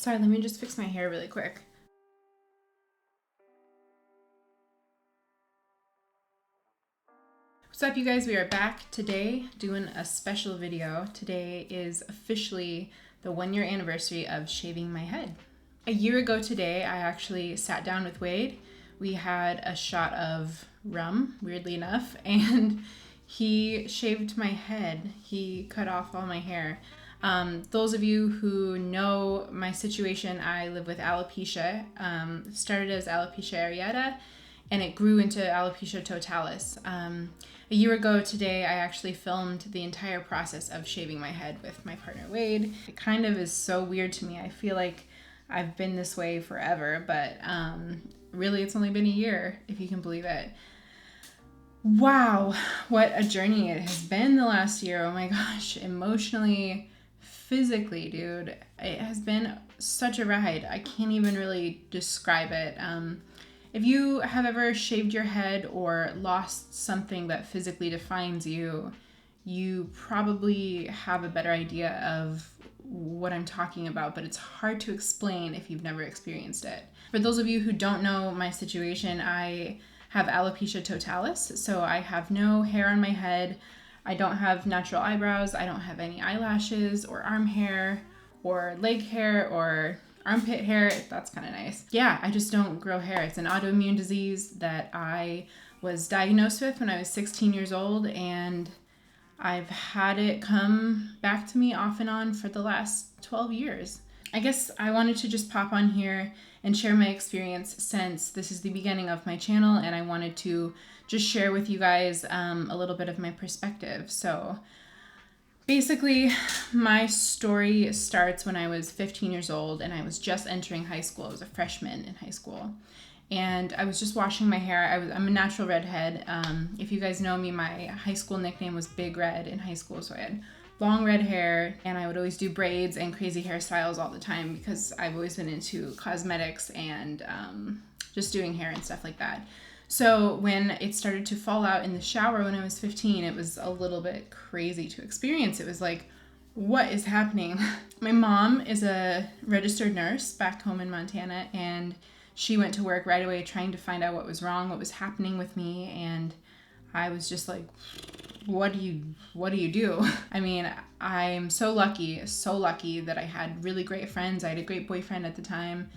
Sorry, let me just fix my hair really quick. What's up, you guys? We are back today doing a special video. Today is officially the 1-year anniversary of shaving my head. A year ago today, I actually sat down with Wade. We had a shot of rum, weirdly enough, and he shaved my head. He cut off all my hair. Those of you who know my situation, I live with alopecia. It started as alopecia areata, and it grew into alopecia totalis. A year ago today, I actually filmed the entire process of shaving my head with my partner Wade. It kind of is so weird to me. I feel like I've been this way forever, but really it's only been a year, if you can believe it. Wow, what a journey it has been the last year. Oh my gosh, emotionally, physically, dude, it has been such a ride. I can't even really describe it. If you have ever shaved your head or lost something that physically defines you, you probably have a better idea of what I'm talking about, but it's hard to explain if you've never experienced it. For those of you who don't know my situation, I have alopecia totalis, so I have no hair on my head. I don't have natural eyebrows. I don't have any eyelashes or arm hair or leg hair or armpit hair. That's kind of nice. Yeah, I just don't grow hair. It's an autoimmune disease that I was diagnosed with when I was 16 years old, and I've had it come back to me off and on for the last 12 years. I guess I wanted to just pop on here and share my experience since this is the beginning of my channel, and I wanted to just share with you guys a little bit of my perspective. So basically, my story starts when I was 15 years old and I was just entering high school. I was a freshman in high school. And I was just washing my hair. I'm a natural redhead. If you guys know me, my high school nickname was Big Red in high school. So I had long red hair, and I would always do braids and crazy hairstyles all the time because I've always been into cosmetics and just doing hair and stuff like that. So when it started to fall out in the shower when I was 15, it was a little bit crazy to experience. It was like, what is happening? My mom is a registered nurse back home in Montana, and she went to work right away trying to find out what was wrong, what was happening with me, and I was just like, what do you do? I mean, I'm so lucky that I had really great friends. I had a great boyfriend at the time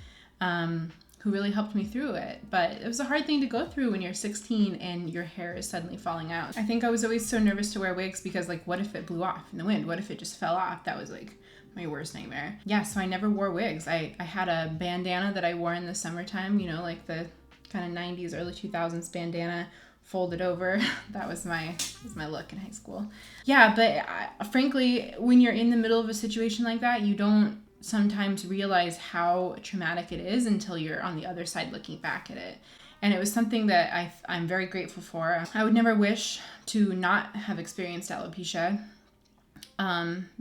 who really helped me through it. But it was a hard thing to go through when you're 16 and your hair is suddenly falling out. I think I was always so nervous to wear wigs because, like, what if it blew off in the wind? What if it just fell off? That was like my worst nightmare. Yeah, so I never wore wigs. I had a bandana that I wore in the summertime, you know, like the kind of 90s, early 2000s bandana, folded over. That was my look in high school. Yeah, but frankly, when you're in the middle of a situation like that, you don't sometimes realize how traumatic it is until you're on the other side looking back at it. And it was something that I'm very grateful for. I would never wish to not have experienced alopecia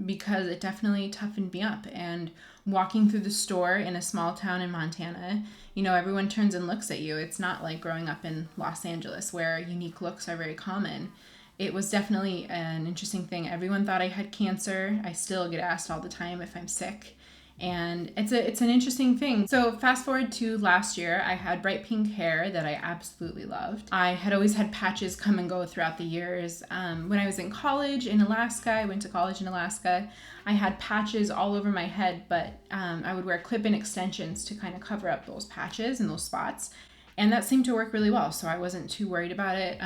because it definitely toughened me up. And walking through the store in a small town in Montana, you know, everyone turns and looks at you. It's not like growing up in Los Angeles where unique looks are very common. It was definitely an interesting thing. Everyone thought I had cancer. I still get asked all the time if I'm sick. And it's an interesting thing. So fast forward to last year, I had bright pink hair that I absolutely loved. I had always had patches come and go throughout the years. When I was in college in Alaska, I went to college in Alaska, I had patches all over my head, but I would wear clip-in extensions to kind of cover up those patches and those spots. And that seemed to work really well, so I wasn't too worried about it.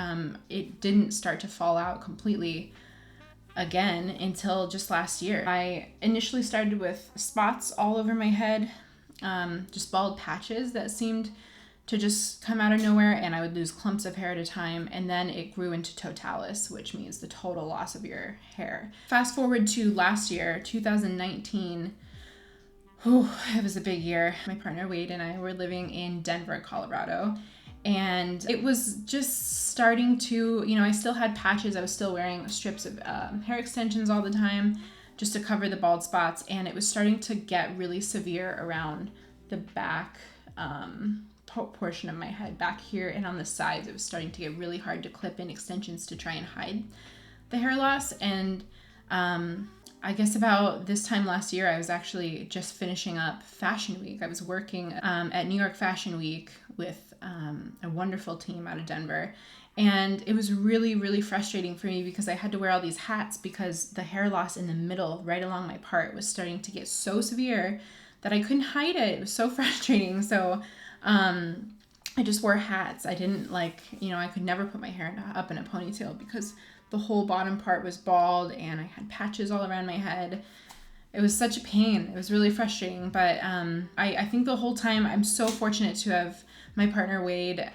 It didn't start to fall out completely again until just last year. I initially started with spots all over my head, just bald patches that seemed to just come out of nowhere, and I would lose clumps of hair at a time, and then it grew into totalis, which means the total loss of your hair. Fast forward to last year, 2019. It was a big year. My partner Wade and I were living in Denver, Colorado, and it was just starting to, you know, I still had patches. I was still wearing strips of hair extensions all the time just to cover the bald spots, and it was starting to get really severe around the back portion of my head, back here and on the sides. It was starting to get really hard to clip in extensions to try and hide the hair loss, and I guess about this time last year, I was actually just finishing up Fashion Week. I was working at New York Fashion Week with a wonderful team out of Denver. And it was really, really frustrating for me because I had to wear all these hats because the hair loss in the middle, right along my part, was starting to get so severe that I couldn't hide it. It was so frustrating. So I just wore hats. I didn't I could never put my hair up in a ponytail because the whole bottom part was bald and I had patches all around my head. It was such a pain. It was really frustrating. But I think the whole time I'm so fortunate to have my partner Wade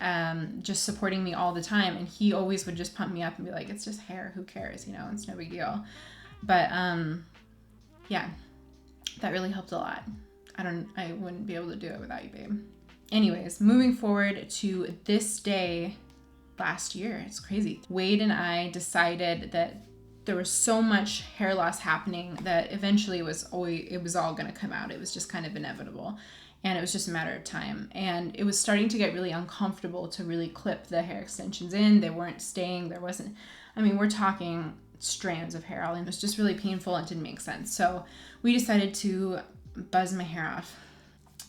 just supporting me all the time. And he always would just pump me up and be like, it's just hair. Who cares? It's no big deal. But yeah, that really helped a lot. I wouldn't be able to do it without you, babe. Anyways, moving forward to this day last year, it's crazy. Wade and I decided that there was so much hair loss happening that eventually it was all going to come out. It was just kind of inevitable. And it was just a matter of time. And it was starting to get really uncomfortable to really clip the hair extensions in. They weren't staying. We're talking strands of hair. It was just really painful and didn't make sense. So we decided to buzz my hair off.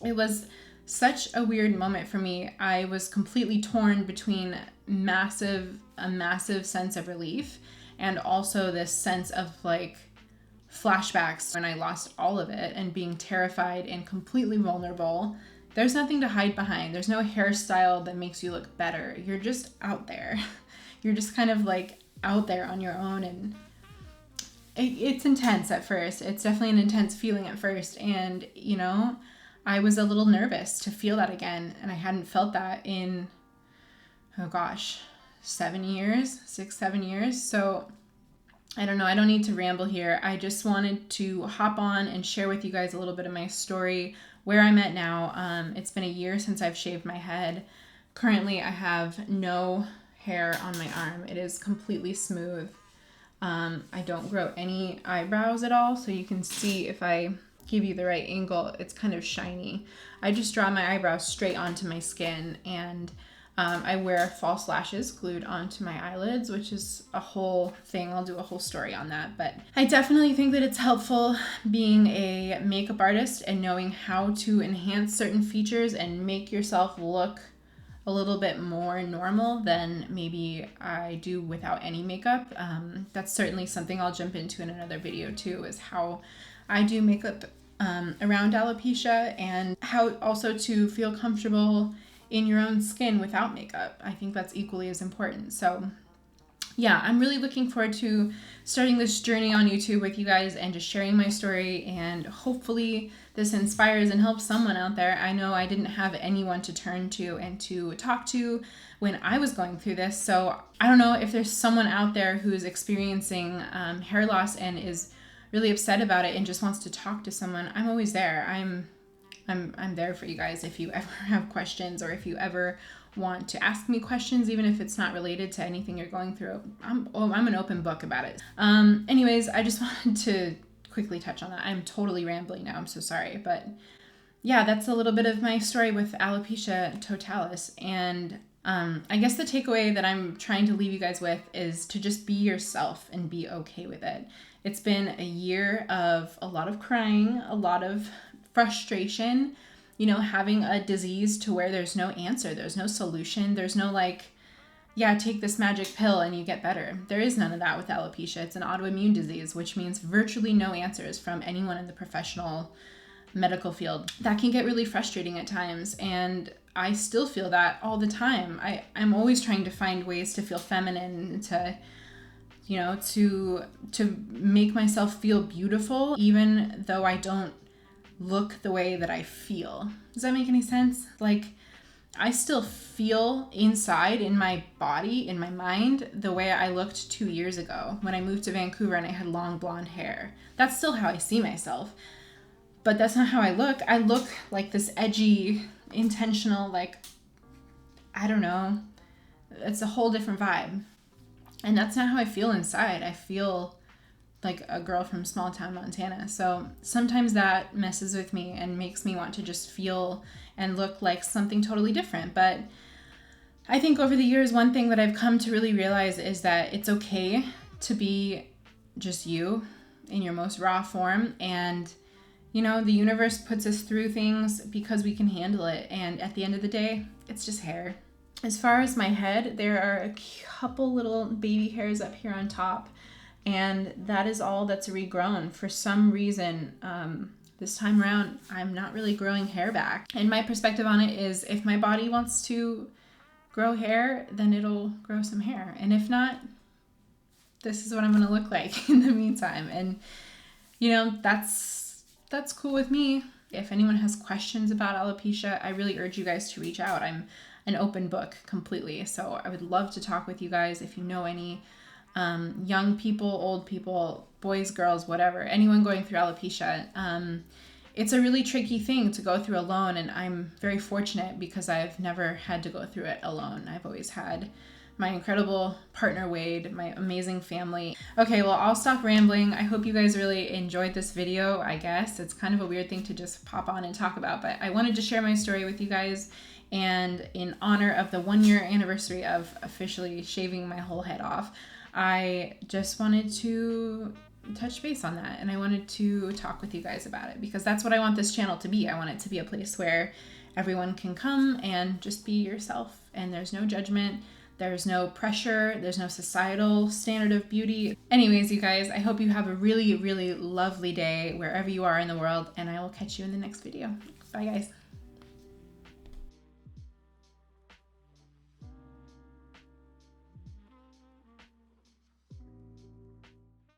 It was such a weird moment for me. I was completely torn between a massive sense of relief and also this sense of flashbacks when I lost all of it and being terrified and completely vulnerable. There's nothing to hide behind. There's no hairstyle that makes you look better. You're just out there. You're just kind of out there on your own, and it's intense at first. It's definitely an intense feeling at first. And, I was a little nervous to feel that again. And I hadn't felt that in, 7 years, 6-7 years. So I don't know. I don't need to ramble here. I just wanted to hop on and share with you guys a little bit of my story, where I'm at now. It's been a year since I've shaved my head. Currently, I have no hair on my arm. It is completely smooth. I don't grow any eyebrows at all. So you can see if I give you the right angle, it's kind of shiny. I just draw my eyebrows straight onto my skin, and I wear false lashes glued onto my eyelids, which is a whole thing. I'll do a whole story on that. But I definitely think that it's helpful being a makeup artist and knowing how to enhance certain features and make yourself look a little bit more normal than maybe I do without any makeup. That's certainly something I'll jump into in another video too, is how I do makeup around alopecia and how also to feel comfortable in your own skin without makeup. I think that's equally as important. So yeah, I'm really looking forward to starting this journey on YouTube with you guys and just sharing my story, and hopefully this inspires and helps someone out there. I know I didn't have anyone to turn to and to talk to when I was going through this. So I don't know if there's someone out there who's experiencing hair loss and is really upset about it and just wants to talk to someone. I'm always there. I'm there for you guys if you ever have questions, or if you ever want to ask me questions, even if it's not related to anything you're going through. I'm an open book about it. Anyways, I just wanted to quickly touch on that. I'm totally rambling now. I'm so sorry. But yeah, that's a little bit of my story with alopecia totalis. And I guess the takeaway that I'm trying to leave you guys with is to just be yourself and be okay with it. It's been a year of a lot of crying, a lot of frustration, having a disease to where there's no answer, there's no solution, there's no take this magic pill and you get better. There is none of that with alopecia. It's an autoimmune disease, which means virtually no answers from anyone in the professional medical field. That can get really frustrating at times, and I still feel that all the time. I'm always trying to find ways to feel feminine, to make myself feel beautiful, even though I don't look the way that I feel. Does that make any sense? I still feel inside, in my body, in my mind, the way I looked 2 years ago when I moved to Vancouver and I had long blonde hair. That's still how I see myself. But that's not how I look. I look like this edgy, intentional, I don't know. It's a whole different vibe. And that's not how I feel inside. I feel like a girl from small town Montana. So sometimes that messes with me and makes me want to just feel and look like something totally different. But I think over the years, one thing that I've come to really realize is that it's okay to be just you. in your most raw form. And you know, the universe puts us through things because we can handle it. And at the end of the day, it's just hair. As far as my head, there are a couple little baby hairs up here on top, and that is all that's regrown. For some reason, this time around, I'm not really growing hair back. And my perspective on it is, if my body wants to grow hair, then it'll grow some hair. And if not, this is what I'm gonna look like in the meantime. And you know, that's cool with me. If anyone has questions about alopecia, I really urge you guys to reach out. I'm an open book completely. So I would love to talk with you guys. If you know any young people, old people, boys, girls, whatever, anyone going through alopecia, it's a really tricky thing to go through alone. And I'm very fortunate because I've never had to go through it alone. I've always had my incredible partner, Wade, my amazing family. Okay, well, I'll stop rambling. I hope you guys really enjoyed this video, I guess. It's kind of a weird thing to just pop on and talk about, but I wanted to share my story with you guys. And in honor of the 1-year anniversary of officially shaving my whole head off, I just wanted to touch base on that. And I wanted to talk with you guys about it because that's what I want this channel to be. I want it to be a place where everyone can come and just be yourself, and there's no judgment. There's no pressure. There's no societal standard of beauty. Anyways, you guys, I hope you have a really, really lovely day wherever you are in the world, and I will catch you in the next video. Bye, guys.